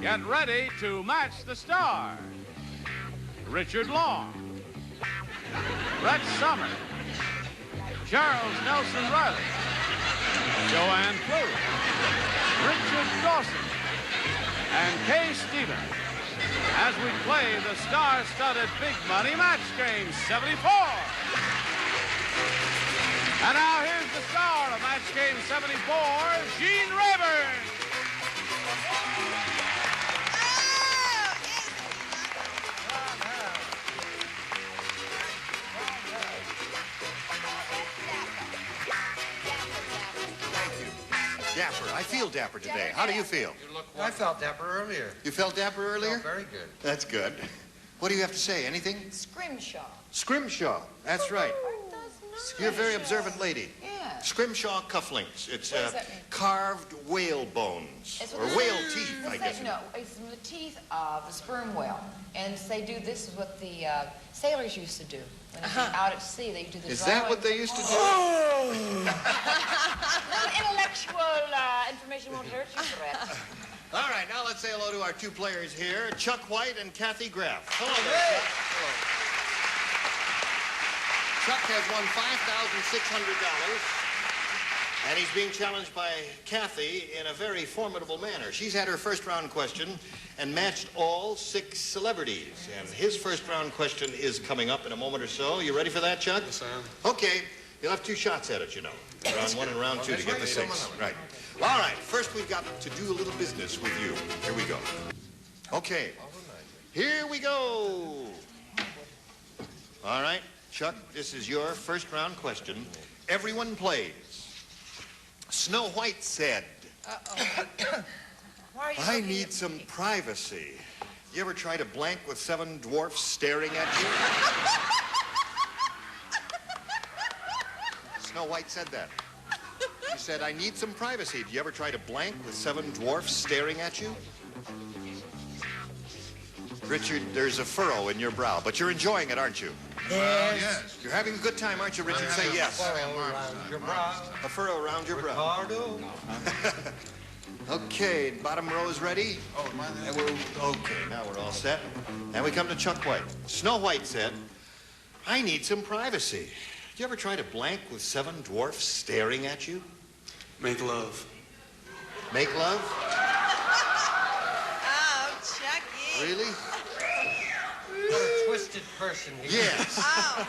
Get ready to match the stars. Richard Long, Brett Summers, Charles Nelson Riley, Joanne Flew, Richard Dawson, and Kay Stevens as we play the star-studded Big Money Match Game 74. And now here's the star of Match Game 74, Gene Rayburn. Dapper. I feel dapper today. How do you feel? I felt dapper earlier. You felt dapper earlier? Felt very good. That's good. What do you have to say? Anything? Scrimshaw. Scrimshaw. That's right. Nice. You're a very observant lady. Yeah. Scrimshaw cufflinks. It's What does that mean? carved whale bones. It's Or whale teeth, I guess. No, it's from the teeth of the sperm whale. And they do, this is what the sailors used to do. When they're out at sea, they do the Is that what they used to do? Intellectual information won't hurt you, Brett. All right, now let's say hello to our two players here, Chuck White and Kathy Graff. Hello there, Chuck. Hello. Chuck has won $5,600, and he's being challenged by Kathy in a very formidable manner. She's had her first round question and matched all 6 celebrities. And his first round question is coming up in a moment or so. You ready for that, Chuck? Yes, I am. Okay. You'll have 2 shots at it, you know. Round 1 and round 2 to get the 6. Right. All right. First, we've got to do a little business with you. Here we go. Okay. Here we go. All right. Chuck, this is your first round question. Everyone plays. Snow White said, I need some privacy. You ever try to blank with 7 dwarfs staring at you? Snow White said that. She said, I need some privacy. Do you ever try to blank with 7 dwarfs staring at you? Richard, there's a furrow in your brow, but you're enjoying it, aren't you? Yes. You're having a good time, aren't you, Richard? Say yes. Around your brow. A furrow around your brow. Ricardo. Okay, bottom row is ready. Oh, am I there? Okay, now we're all set. And we come to Chuck White. Snow White said, I need some privacy. Do you ever try to blank with 7 dwarfs staring at you? Make love. Make love? Oh, Chucky. Really? What a twisted person he is. Yes. Oh,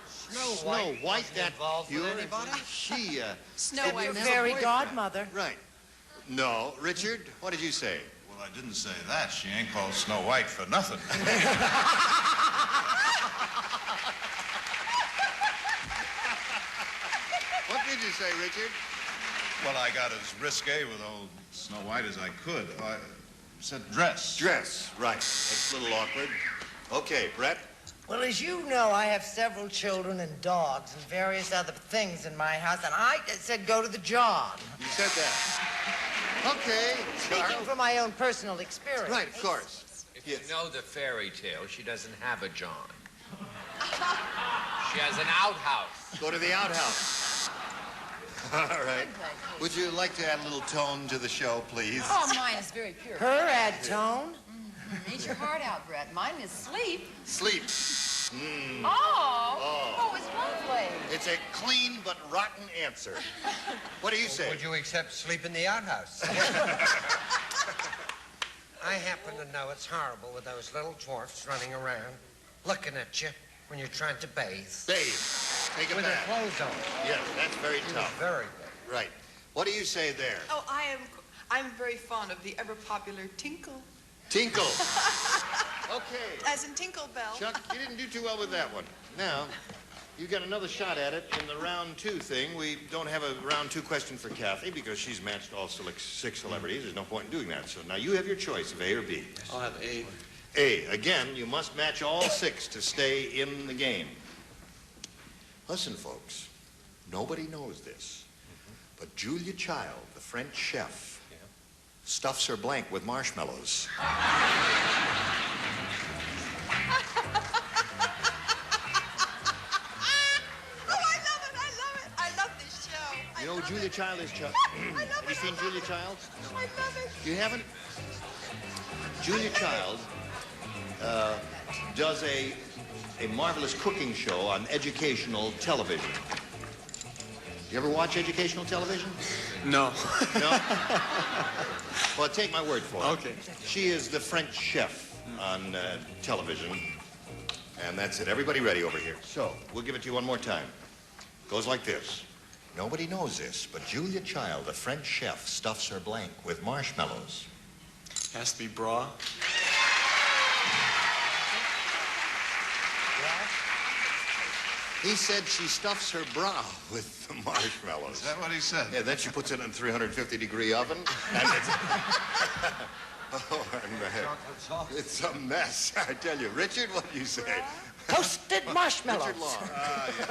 Snow White, wasn't that involved with pure. anybody? She, Snow didn't White. have a Fairy boyfriend. godmother. Right. No. Richard, what did you say? Well, I didn't say that. She ain't called Snow White for nothing. What did you say, Richard? Well, I got as risque with old Snow White as I could. I said dress. Dress. Right. That's a little awkward. Okay, Brett. Well, as you know, I have several children and dogs and various other things in my house, and I said go to the job. You said that. Okay. Speaking Charles. from my own personal experience. Right, of course. If you know the fairy tale, she doesn't have a John. She has an outhouse. Go to the outhouse. All right. Would you like to add a little tone to the show, please? Oh, mine is very pure. Her add tone. Eat your heart out, Brett. Mine is sleep. Sleep. Oh, it's lovely. It's a clean but rotten answer. What do you say? Would you accept sleep in the outhouse? I happen to know it's horrible with those little dwarfs running around, looking at you when you're trying to bathe. Bathe. Take a With their bath. clothes on. Yes, that's very tough. Very good. Right. What do you say there? Oh, I'm very fond of the ever-popular Tinkle. Tinkle. Okay. As in Tinkle Bell. Chuck, you didn't do too well with that one. Now, you got another shot at it in the round 2 thing. We don't have a round 2 question for Kathy because she's matched all 6 celebrities. There's no point in doing that. So now you have your choice of A or B. I'll have A. A. Again, you must match all 6 to stay in the game. Listen, folks, nobody knows this, but Julia Child, the French chef, stuffs her blank with marshmallows. Oh, I love it. I love this show. You know who Julia Child is, Chuck? I love Have you seen Julia Child? I love it. You haven't? Julia Child does a marvelous cooking show on educational television. You ever watch educational television? No. No? Well, take my word for it. Okay. She is the French chef on television. And that's it. Everybody ready over here. So, we'll give it to you one more time. Goes like this. Nobody knows this, but Julia Child, the French chef, stuffs her blank with marshmallows. Has to be bra. He said she stuffs her bra with the marshmallows. Is that what he said? Yeah, then she puts it in a 350-degree oven. And it's... Oh, man. It's a mess, I tell you. Richard, what do you say? Toasted marshmallows. Richard Long. Yeah.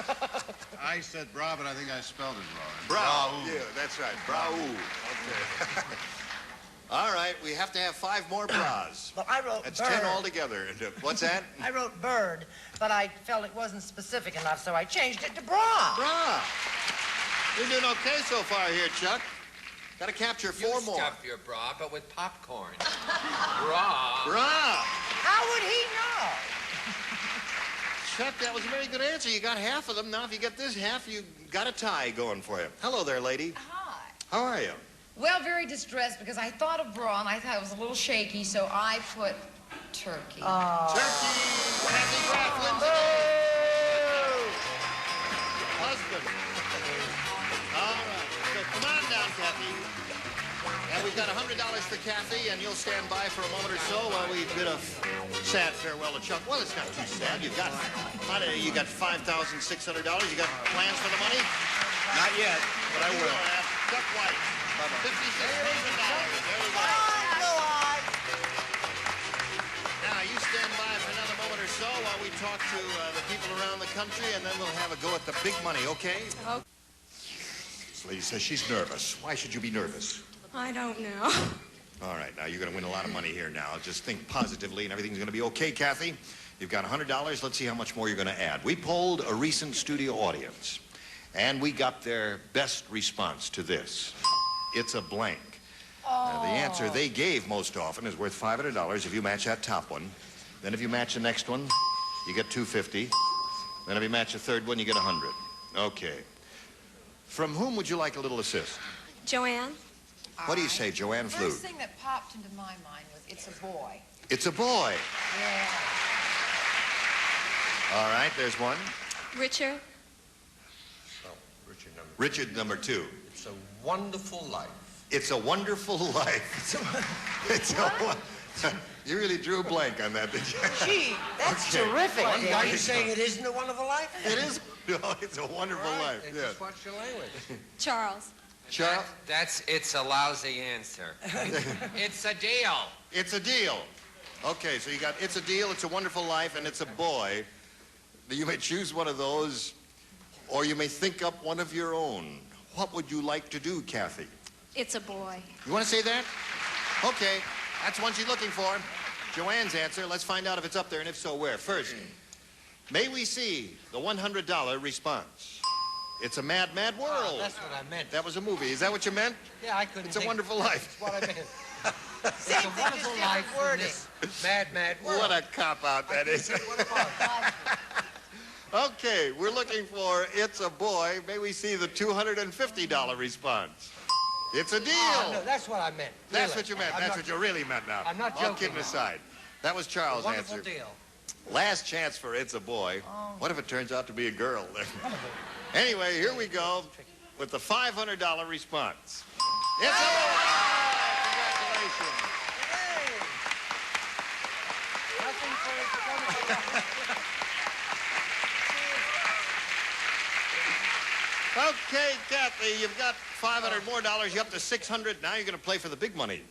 I said bra, but I think I spelled it wrong. Bra. Yeah, that's right. Bra. Okay. All right, we have to have 5 more bras. Well, I wrote That's bird. 10 altogether. What's that? I wrote bird, but I felt it wasn't specific enough, so I changed it to bra. Bra. You're doing okay so far here, Chuck. Got to capture 4 more. Stuff your bra, but with popcorn. Bra. Bra. How would he know? Chuck, that was a very good answer. You got half of them. Now, if you get this half, you got a tie going for you. Hello there, lady. Hi. How are you? Well, very distressed because I thought of bra and I thought it was a little shaky, so I put turkey. Turkey. Kathy Grafflin's husband. All right. So come on down, Kathy. And we've got $100 for Kathy, and you'll stand by for a moment or so while we bid a sad farewell to Chuck. Well, it's not too sad. You got $5,600. You got plans for the money? Not yet, but I will. Chuck White. $5,600. There we go. Now, you stand by for another moment or so while we talk to the people around the country, and then we'll have a go at the big money, okay? Okay. This lady says she's nervous. Why should you be nervous? I don't know. All right, now you're going to win a lot of money here now. Just think positively and everything's going to be okay, Kathy. You've got $100. Let's see how much more you're going to add. We polled a recent studio audience, and we got their best response to this. It's a blank. The answer they gave most often is worth $500 if you match that top one. Then if you match the next one, you get $250. Then if you match the third one, you get $100. Okay. From whom would you like a little assist? Joanne? What do you say, Joanne Flute? First thing that popped into my mind was it's a boy. It's a boy. Yeah. All right, there's one. Richard? Richard number 2. It's a wonderful life. It's a wonderful life. You really drew a blank on that, didn't you? Gee, that's terrific. Are Danny. you saying it isn't a wonderful life? It is. No, it's a wonderful life. Then Yes. just watch your language. Charles? Charles? It's a lousy answer. It's a deal. It's a deal. Okay, so you got it's a deal, it's a wonderful life, and it's a boy. You may choose one of those, or you may think up one of your own. What would you like to do, Kathy? It's a boy. You want to say that? Okay, that's one she's looking for. Joanne's answer. Let's find out if it's up there, and if so, where. First, may we see the $100 response? It's a mad, mad world. Oh, that's what I meant. That was a movie. Is that what you meant? Yeah, I couldn't It's a think. wonderful life. That's what I meant. Same It's a thing, wonderful just life different in wording. this mad, mad world. What a cop-out that is. What about it? Okay, we're looking for It's a Boy. May we see the $250 response? It's a deal. Oh, no, that's what I meant. That's Really. what you meant. I'm That's not- what you really meant now. I'm not All joking kidding now. aside. That was Charles' Wonderful answer. deal. Last chance for It's a Boy. What if it turns out to be a girl? Anyway, here we go with the $500 response. It's a boy! Congratulations. Nothing for his wonderful life. Okay, Kathy, you've got $500 more. You're up to $600. Now you're going to play for the big money.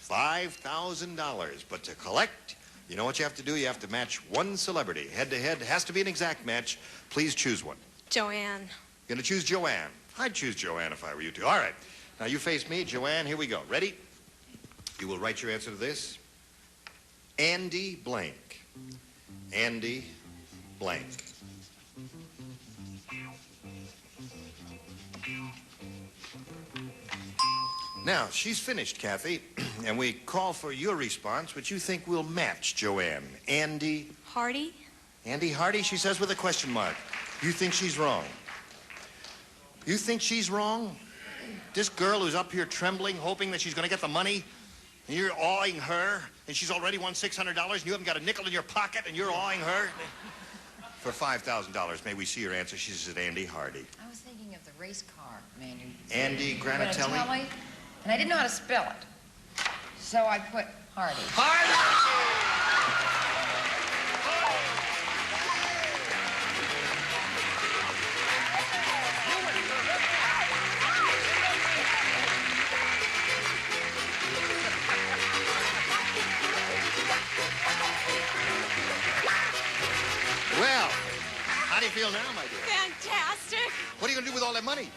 $5,000. But to collect, you know what you have to do? You have to match one celebrity. Head-to-head. Has to be an exact match. Please choose one. Joanne. You're going to choose Joanne. I'd choose Joanne if I were you two. All right. Now you face me, Joanne. Here we go. Ready? You will write your answer to this. Andy blank. Andy blank. Now, she's finished, Kathy. And we call for your response, which you think will match Joanne. Andy? Hardy? Andy Hardy, she says with a question mark. You think she's wrong? You think she's wrong? This girl who's up here trembling, hoping that she's going to get the money, and you're awing her, and she's already won $600, and you haven't got a nickel in your pocket, and you're awing her? For $5,000, may we see your answer? She said Andy Hardy. I was thinking of the race car man. Andy Granatelli? And I didn't know how to spell it. So I put Hardy. Well, how do you feel now, my dear? Fantastic. What are you going to do with all that money?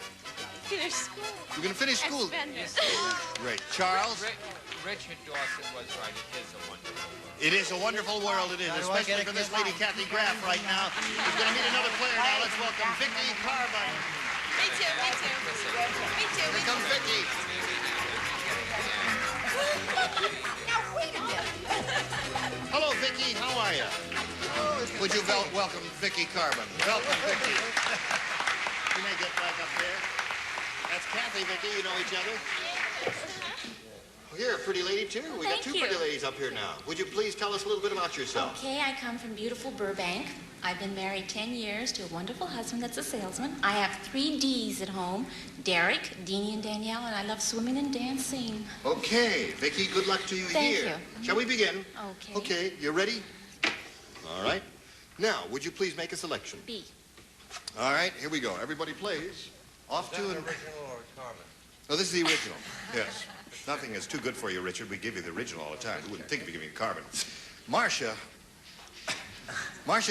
Finish school. You're going to finish school? And spend it. Great. Charles? Richard Dawson was right. It is a wonderful world. It is a wonderful world, it is, especially for this lady, Kathy Graff, right now. We're going to meet another player now. Let's welcome Vicky Carbine. Me too, me too. Me too. Here comes Vicky. Now, wait a minute. Hello, Vicky. How are you? Would you welcome Vicky Carbine? Welcome, Vicky. You may get back up there. That's Kathy, Vicky. You know each other? Well, you're a pretty lady, too. We got two pretty ladies up here now. Would you please tell us a little bit about yourself? Okay, I come from beautiful Burbank. I've been married 10 years to a wonderful husband that's a salesman. I have 3 Ds at home, Derek, Deanie, and Danielle, and I love swimming and dancing. Okay, Vicky, good luck to you Thank here. you. Shall we begin? Okay. Okay, you ready? All right. Now, would you please make a selection? B. All right, here we go. Everybody plays. Off to an... original or carbon? Oh, this is the original. Yes. Nothing is too good for you, Richard. We give you the original all the time. You wouldn't think of giving you carbon. Marcia's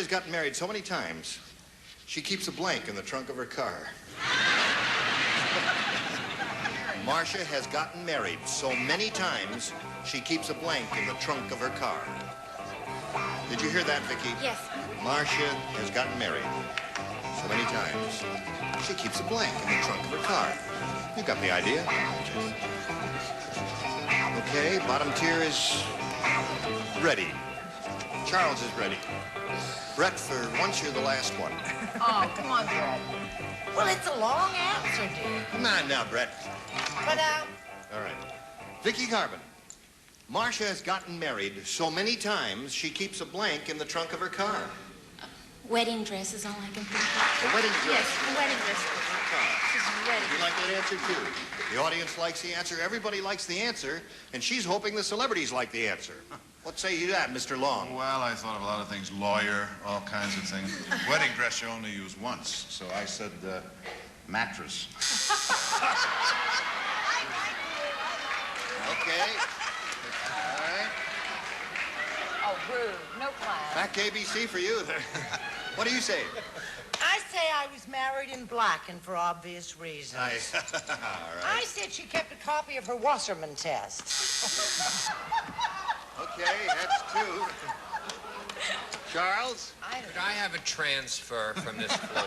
gotten married so many times, she keeps a blank in the trunk of her car. Marcia has gotten married so many times, she keeps a blank in the trunk of her car. Did you hear that, Vicky? Yes. Marcia has gotten married so many times, she keeps a blank in the trunk of her car. You got the idea? Okay, bottom tier is ready. Charles is ready. Brett, for once you're the last one. Oh, come on, Brett. Well, it's a long answer, dear. Come on now, Brett. But, All right. Vicky Carbine. Marcia has gotten married so many times, she keeps a blank in the trunk of her car. Wedding dress is all I can think of. A wedding dress. Yes, a wedding dress. She's ready. You like that answer, too? The audience likes the answer. Everybody likes the answer, and she's hoping the celebrities like the answer. What say you to that, Mr. Long? Well, I thought of a lot of things. Lawyer, all kinds of things. Wedding dress you only use once, so I said mattress. Okay. All right. Oh, rude. No class. Back to ABC for you. What do you say? I say I was married in black and for obvious reasons. All right. I said she kept a copy of her Wasserman test. Okay, that's 2. Charles? Could I have a transfer from this floor?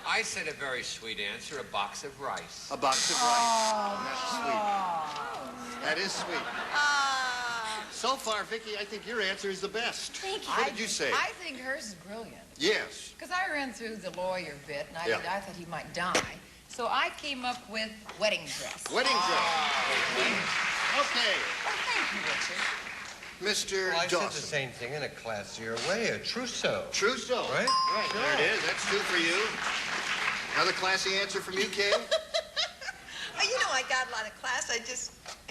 I said a very sweet answer, a box of rice. A box of rice. That's sweet. That is sweet. So far, Vicky, I think your answer is the best. Thank you. What did you say? I think hers is brilliant. Yes. Because I ran through the lawyer bit, and I Yeah. thought he might die. So I came up with wedding dress. Wedding dress. Okay. Oh, thank you, Richard. Mr. Well, I said Dawson. the same thing in a classier way, a trousseau. Trousseau. Right? Right, there it is. That's 2 for you. Another classy answer from you, Kay? You know, I got a lot of class. I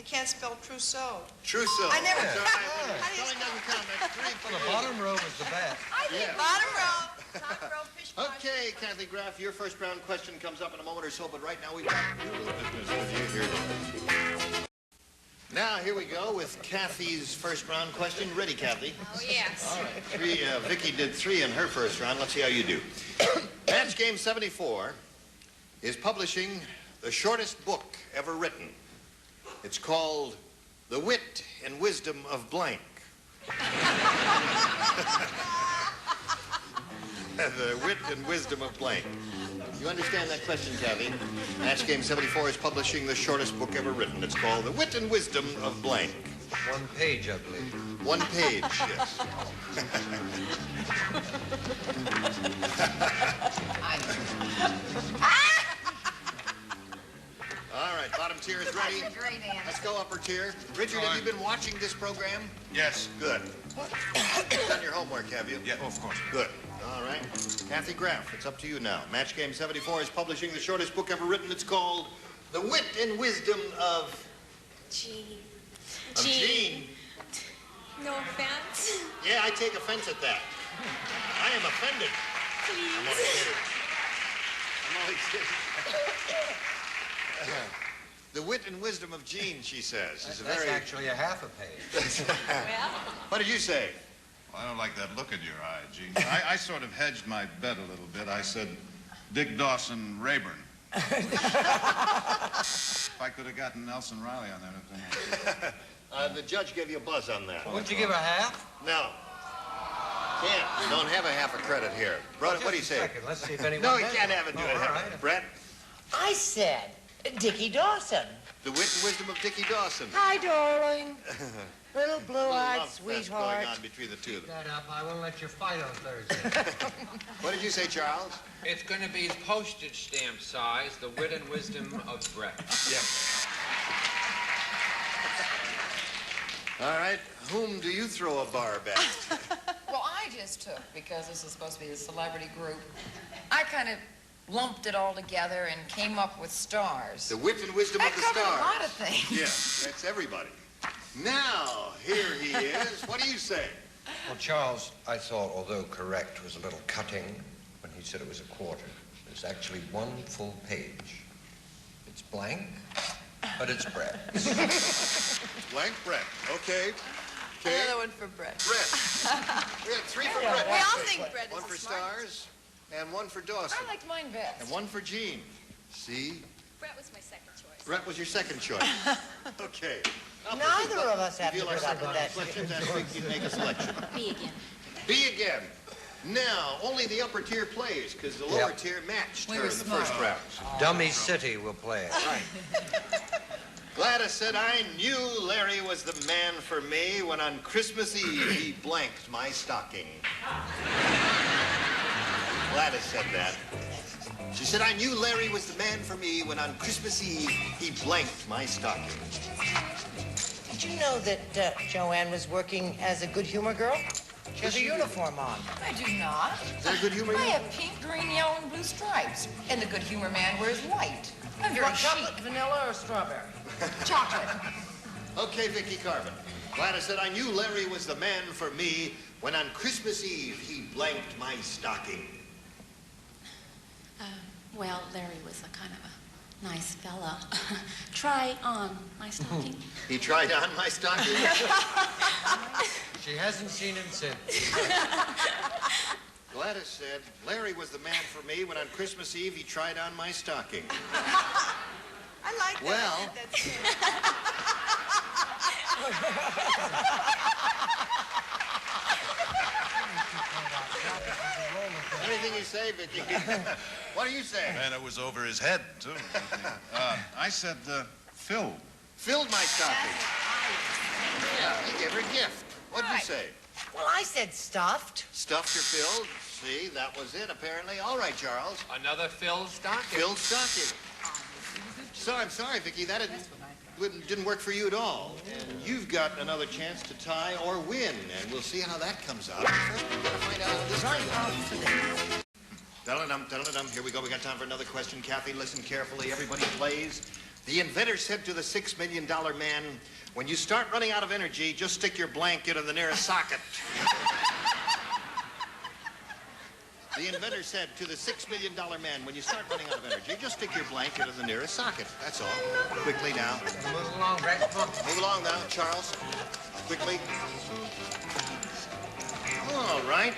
can't spell trousseau. Trousseau. I never- That's all right. I didn't- Spelling doesn't count. That's 3 for Well, the you. bottom row was the best. I did Yeah. bottom row. Top row, fish pie. Okay, Kathy Graff, your first round question comes up in a moment or so, but right now we've got to do a little business with you here. Now, here we go with Kathy's first round question. Ready, Kathy? Oh, yes. All right. Vicky did 3 in her first round. Let's see how you do. Match Game 74 is publishing the shortest book ever written. It's called The Wit and Wisdom of Blank. The Wit and Wisdom of Blank. You understand that question, Kathy? Match Game 74 is publishing the shortest book ever written. It's called The Wit and Wisdom of Blank. 1 page, I believe. 1 page, yes. All right, bottom tier is ready. That's a great answer. Let's go upper tier. Richard, have you been watching this program? Yes. Good. You've done your homework, have you? Yeah, of course. Good. All right. Kathy Graff, it's up to you now. Match Game 74 is publishing the shortest book ever written. It's called The Wit and Wisdom of... Gene. Gene. No offense. Yeah, I take offense at that. I am offended. Please. I'm only kidding. The Wit and Wisdom of Gene, she says. Is That's actually a half a page. Well. What did you say? Well, I don't like that look in your eye, Gene. I sort of hedged my bet a little bit. I said, Dick Dawson, Rayburn. If I could have gotten Nelson Riley on that. The judge gave you a buzz on that. Would you give a half? No. Can't. You don't have a half a credit here. Brother, what do you say? Second. Let's see if anyone No, you does can't it. have it. Do Oh, it. all right. Brett, I said Dickie Dawson. The Wit and Wisdom of Dickie Dawson. Hi, darling. Little Little blue-eyed love fest sweetheart. going on between the two of them. That up. I won't let you fight on Thursday. What did you say, Charles? It's going to be postage stamp size, the wit and wisdom of Brett. Yeah. All right. Whom do you throw a bar at? Well, I just took, because this is supposed to be a celebrity group, I kind of lumped it all together and came up with stars. The Wit and Wisdom That of the covered Stars. a lot of things. Yeah, that's everybody. Now, here he is. What do you say? Well, Charles, I thought, although correct, was a little cutting when he said it was a quarter. It's actually 1 full page. It's blank, but it's Brett. Blank Brett. Okay. Okay. Another one for Brett. Brett. We got 3 for Brett. We all think Brett is 1 the for smartest. Stars and 1 for Dawson. I liked mine best. And 1 for Gene. See? Brett was my second choice. Brett was your second choice. Okay. Neither of us have If to you like put up with that. questions, ask Vic, you make a selection. B again. B again. Now, only the upper tier plays, because the lower Yep. tier matched We her were in the smart. first round. Dummy City will play it. Right. Gladys said, I knew Larry was the man for me when on Christmas Eve he blanked my stocking. Gladys said that. She said, I knew Larry was the man for me when on Christmas Eve he blanked my stocking. Did you know that Joanne was working as a good humor girl? She has a uniform on. I do not. Is that a good humor? I have pink, green, yellow, and blue stripes. And the good humor man wears white. I'm very Want chocolate, chic. vanilla, or strawberry? Chocolate. Okay, Vicky Carvin. Gladys said, I knew Larry was the man for me when on Christmas Eve he blanked my stocking. Well, Larry was a kind of a nice fella. Try on my stocking. He tried on my stocking. She hasn't seen him since. Gladys said, Larry was the man for me when on Christmas Eve he tried on my stocking. I like that. Well. That's good. Anything you say, Vicky. What do you say? And it was over his head, too. I said, Phil. Filled my stocking. Yeah, he gave her a gift. What did you say? Well, I said stuffed. Stuffed or filled? See, that was it, apparently. All right, Charles. Another Phil stocking. Filled stocking. So I'm sorry, Vicky, that didn't work for you at all. And you've got another chance to tie or win, and we'll see how that comes out. First, we've got to find out how this turns out. Dum-dum-dum. Here we go. We got time for another question. Kathy, listen carefully. Everybody plays. The inventor said to the $6 million man, when you start running out of energy, just stick your blanket in the nearest socket. The inventor said to the $6 million man, when you start running out of energy, just stick your blanket in the nearest socket. That's all. Quickly now. Move along, Brett. Move along now, Charles. Quickly. All right.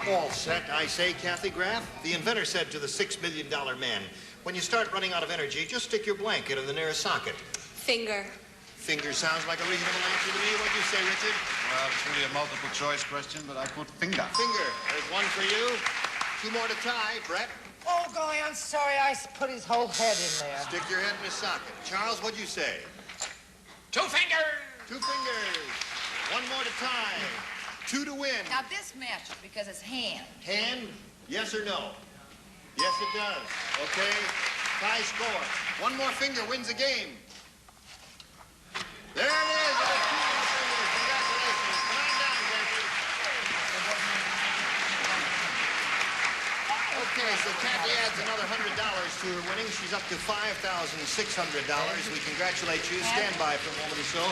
All set, I say, Kathy Graff. The inventor said to the $6 million man, when you start running out of energy, just stick your blanket in the nearest socket. Finger. Finger sounds like a reasonable answer to me. What'd you say, Richard? Well, it's really a multiple choice question, but I put finger. Finger. There's one for you. 2 more to tie. Brett? Oh, golly, I'm sorry. I put his whole head in there. Stick your head in his socket. Charles, what'd you say? 2 fingers. 2 fingers. 1 more to tie. 2 to win. Now, this matches because it's hand. Hand? Yes or no? Yes, it does. Okay. Tie score. 1 more finger wins the game. There it is. It was 2 more fingers. Congratulations. Come on down, Jackie. Okay, so Kathy adds another $100 to her winning. She's up to $5,600. We congratulate you. Stand by for a moment or so.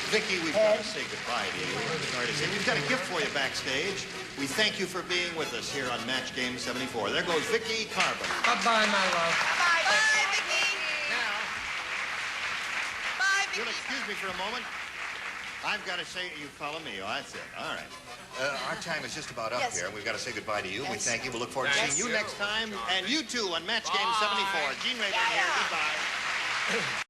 Vicki, we've got to say goodbye to you. Sorry to say. We've got a gift for you backstage. We thank you for being with us here on Match Game 74. There goes Vicki Carbon. Bye-bye, my love. Bye, Vicki. Now, Bye, you'll Vicki. excuse me for a moment. I've got to say, you follow me. Oh, that's it. All right. Our time is just about up Yes. here. We've got to say goodbye to you. We Yes. thank you. We'll look forward to Thank seeing you you. next time. And you too on Match Game 74. Gene Rayburn here. Goodbye.